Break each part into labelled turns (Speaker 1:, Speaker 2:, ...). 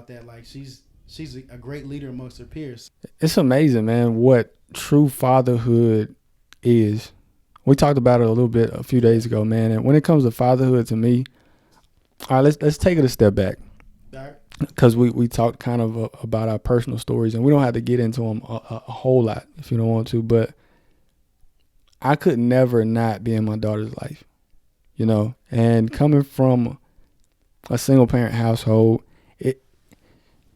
Speaker 1: about that. Like she's a great leader amongst her peers.
Speaker 2: It's amazing, man, what true fatherhood is. We talked about it a little bit a few days ago, man. And when it comes to fatherhood, to me, all right, let's take it a step back,
Speaker 1: All right.
Speaker 2: because we talked kind of about our personal stories, and we don't have to get into them a whole lot if you don't want to. But I could never not be in my daughter's life, you know. And coming from a single parent household,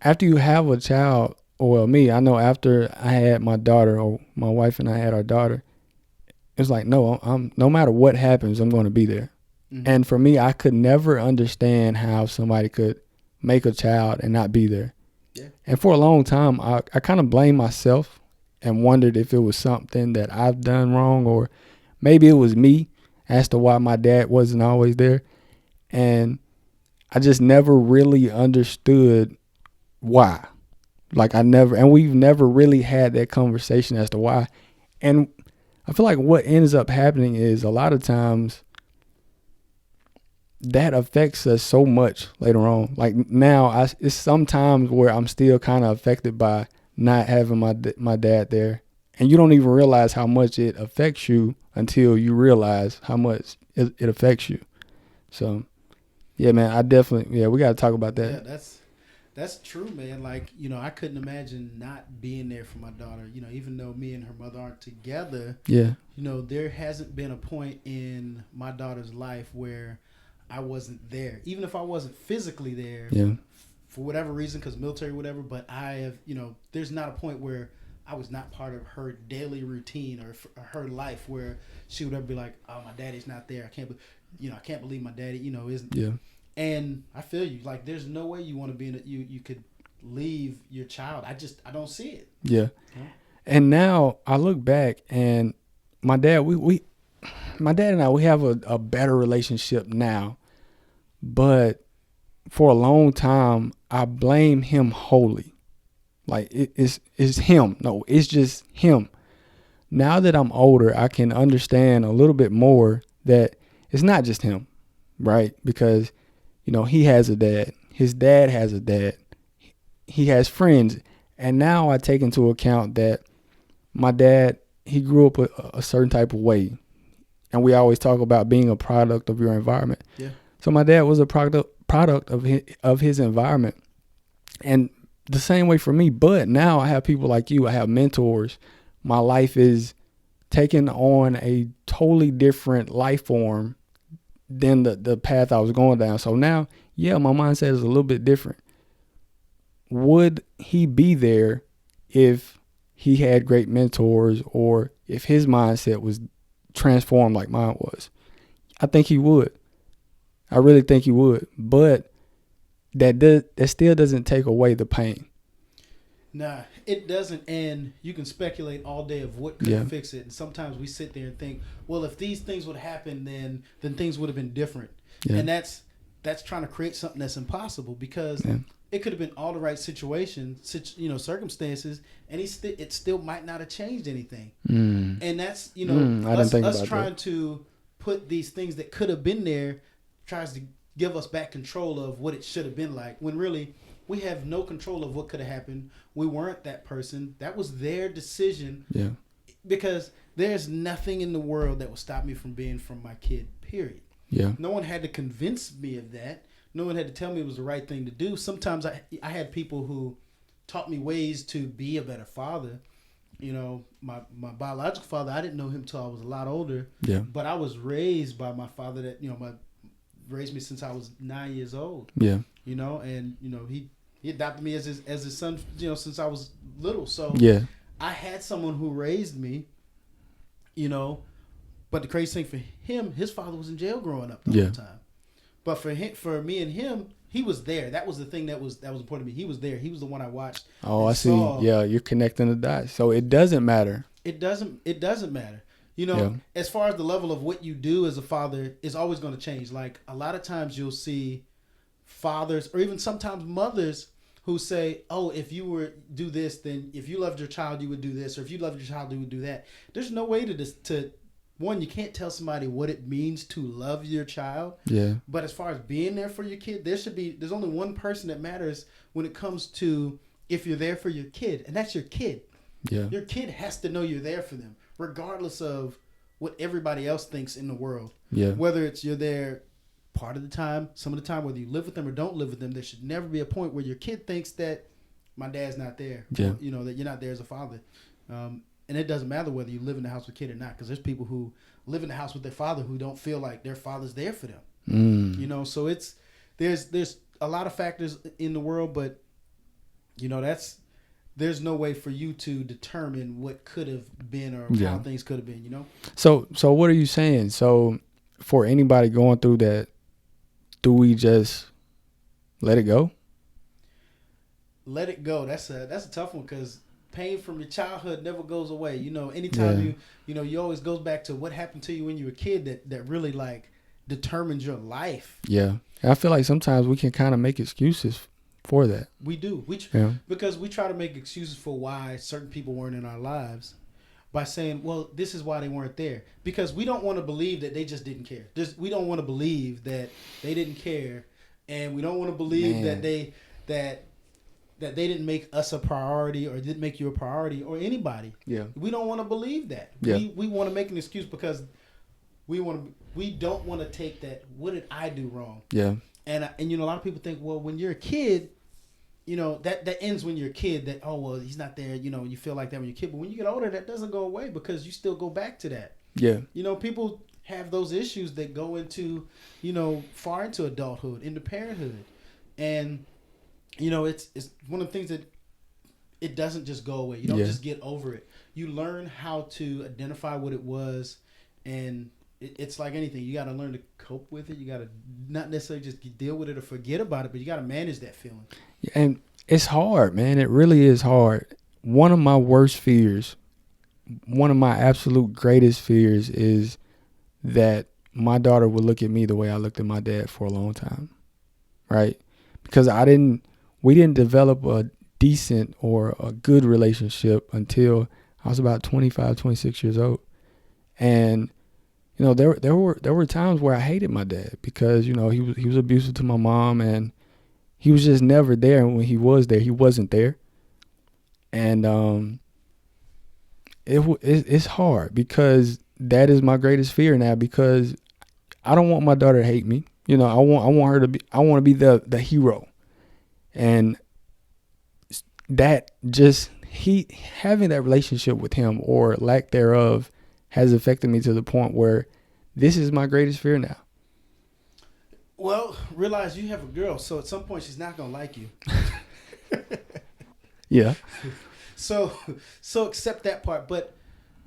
Speaker 2: after you have a child, or me, I know after I had my daughter, or my wife and I had our daughter, it's like, no, I'm no matter what happens, I'm going to be there. Mm-hmm. And for me, I could never understand how somebody could make a child and not be there. Yeah. And for a long time, I kind of blamed myself and wondered if it was something that I've done wrong, or maybe it was me as to why my dad wasn't always there. And I just never really understood why. Like we've never really had that conversation as to why. And I feel like what ends up happening is a lot of times that affects us so much later on. Like now, it's sometimes where I'm still kind of affected by not having my dad there. And you don't even realize how much it affects you until you realize how much it affects you. So, yeah, man, we got to talk about that.
Speaker 1: Yeah, that's true, man. Like, you know, I couldn't imagine not being there for my daughter. You know, even though me and her mother aren't together.
Speaker 2: Yeah.
Speaker 1: You know, there hasn't been a point in my daughter's life where I wasn't there. Even if I wasn't physically there.
Speaker 2: Yeah.
Speaker 1: For whatever reason, because military, whatever. But I have, you know, there's not a point where I was not part of her daily routine or her life where she would ever be like, oh, my daddy's not there. I can't believe my daddy, you know, isn't.
Speaker 2: Yeah.
Speaker 1: And I feel you. Like, there's no way you want to be you could leave your child. I don't see it.
Speaker 2: Yeah. And now I look back, and my dad, my dad and I, we have a better relationship now. But for a long time, I blame him wholly. Like, it's him. No, it's just him. Now that I'm older, I can understand a little bit more that it's not just him, right? Because, you know, he has a dad. His dad has a dad. He has friends. And now I take into account that my dad, he grew up a certain type of way. And we always talk about being a product of your environment. Yeah. So my dad was a product of his environment. And the same way for me. But now I have people like you. I have mentors. My life is taking on a totally different life form than the path I was going down. So now, yeah, my mindset is a little bit different. Would he be there if he had great mentors, or if his mindset was transformed like mine was? I think he would. I really think he would. But that still doesn't take away the pain.
Speaker 1: Nah, it doesn't. And you can speculate all day of what could fix it. And sometimes we sit there and think, well, if these things would happen, then things would have been different. Yeah. And that's trying to create something that's impossible, because it could have been all the right circumstances, and it still might not have changed anything. And that's, us trying to put these things that could have been there, tries to give us back control of what it should have been like, when really we have no control of what could have happened. We weren't that person. That was their decision. Yeah. Because there's nothing in the world that will stop me from being from my kid, period. Yeah. No one had to convince me of that. No one had to tell me it was the right thing to do. Sometimes I had people who taught me ways to be a better father. You know, my biological father, I didn't know him till I was a lot older. Yeah. But I was raised by my father that, raised me since I was 9 years old. Yeah. And he adopted me as his son, since I was little. So yeah, I had someone who raised me, but the crazy thing for him, his father was in jail growing up the whole time. But for me and him, he was there. That was the thing that was important to me. He was there. He was the one I watched.
Speaker 2: Oh, I see. Yeah, you're connecting the dots. So it doesn't matter.
Speaker 1: It doesn't matter. As far as the level of what you do as a father is always going to change. Like, a lot of times you'll see fathers, or even sometimes mothers, who say, oh, if you were do this, then if you loved your child, you would do this, or if you loved your child, you would do that. There's no way to one, you can't tell somebody what it means to love your child.
Speaker 2: Yeah.
Speaker 1: But as far as being there for your kid, there's only one person that matters when it comes to if you're there for your kid, and that's your kid.
Speaker 2: Yeah.
Speaker 1: Your kid has to know you're there for them, regardless of what everybody else thinks in the world.
Speaker 2: Yeah.
Speaker 1: Whether it's you're there part of the time, some of the time, whether you live with them or don't live with them, there should never be a point where your kid thinks that my dad's not there.
Speaker 2: Yeah.
Speaker 1: Or, that you're not there as a father. And it doesn't matter whether you live in the house with a kid or not, because there's people who live in the house with their father who don't feel like their father's there for them. So there's a lot of factors in the world, but there's no way for you to determine what could have been or how things could have been.
Speaker 2: So what are you saying? So for anybody going through that, do we just let it go?
Speaker 1: Let it go. That's a tough one, because pain from your childhood never goes away. Anytime you always goes back to what happened to you when you were a kid that really like determines your life.
Speaker 2: Yeah. And I feel like sometimes we can kind of make excuses for that.
Speaker 1: We do. Because we try to make excuses for why certain people weren't in our lives by saying, well, this is why they weren't there. Because we don't want to believe that they just didn't care. We don't want to believe that they didn't care, and we don't want to believe that they didn't make us a priority or didn't make you a priority or anybody.
Speaker 2: Yeah.
Speaker 1: We don't want to believe that.
Speaker 2: Yeah.
Speaker 1: We want to make an excuse because we don't want to take that, what did I do wrong?
Speaker 2: Yeah.
Speaker 1: And a lot of people think, well, when you're a kid, that ends when you're a kid, that, oh, well, he's not there, you feel like that when you're a kid. But when you get older, that doesn't go away, because you still go back to that.
Speaker 2: Yeah.
Speaker 1: People have those issues that go into, far into adulthood, into parenthood. And, it's one of the things that it doesn't just go away. You don't just get over it. You learn how to identify what it was, and it's like anything. You got to learn to cope with it. You got to not necessarily just deal with it or forget about it, but you got to manage that feeling.
Speaker 2: And it's hard, man. It really is hard. One of my worst fears, one of my absolute greatest fears, is that my daughter would look at me the way I looked at my dad for a long time, right? Because we didn't develop a decent or a good relationship until I was about 25, 26 years old. And there were times where I hated my dad because, he was abusive to my mom, and he was just never there. And when he was there, he wasn't there. And it's hard, because that is my greatest fear now, because I don't want my daughter to hate me. I want her to be, I want to be the hero. And that just, having that relationship with him, or lack thereof, has affected me to the point where this is my greatest fear now.
Speaker 1: Well, realize you have a girl, so at some point she's not going to like you.
Speaker 2: Yeah.
Speaker 1: So accept that part. But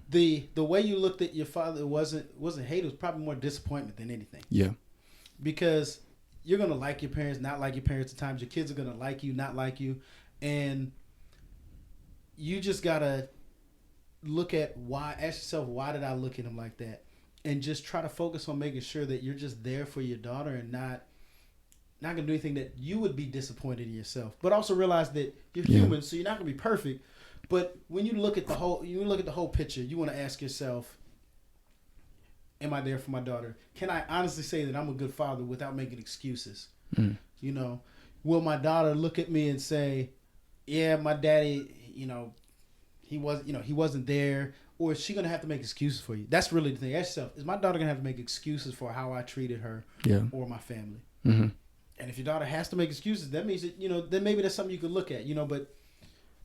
Speaker 1: the way you looked at your father wasn't hate. It was probably more disappointment than anything.
Speaker 2: Yeah.
Speaker 1: Because you're going to like your parents, not like your parents at times. Your kids are going to like you, not like you. And you just got to ask yourself, why did I look at him like that? And just try to focus on making sure that you're just there for your daughter, and not going to do anything that you would be disappointed in yourself. But also realize that you're human, so you're not going to be perfect. But when you look at the whole picture, you want to ask yourself, am I there for my daughter? Can I honestly say that I'm a good father without making excuses?
Speaker 2: Mm.
Speaker 1: Will my daughter look at me and say, yeah, my daddy, he wasn't there? Or is she going to have to make excuses for you? That's really the thing. Ask yourself, is my daughter going to have to make excuses for how I treated her or my family?
Speaker 2: Mm-hmm.
Speaker 1: And if your daughter has to make excuses, that means that, then maybe that's something you could look at, but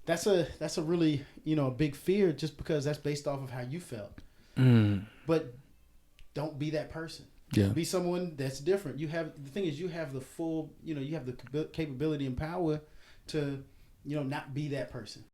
Speaker 1: that's a really, a big fear, just because that's based off of how you felt.
Speaker 2: Mm.
Speaker 1: But don't be that person.
Speaker 2: Yeah.
Speaker 1: Be someone that's different. You have the full, you have the capability and power to, not be that person.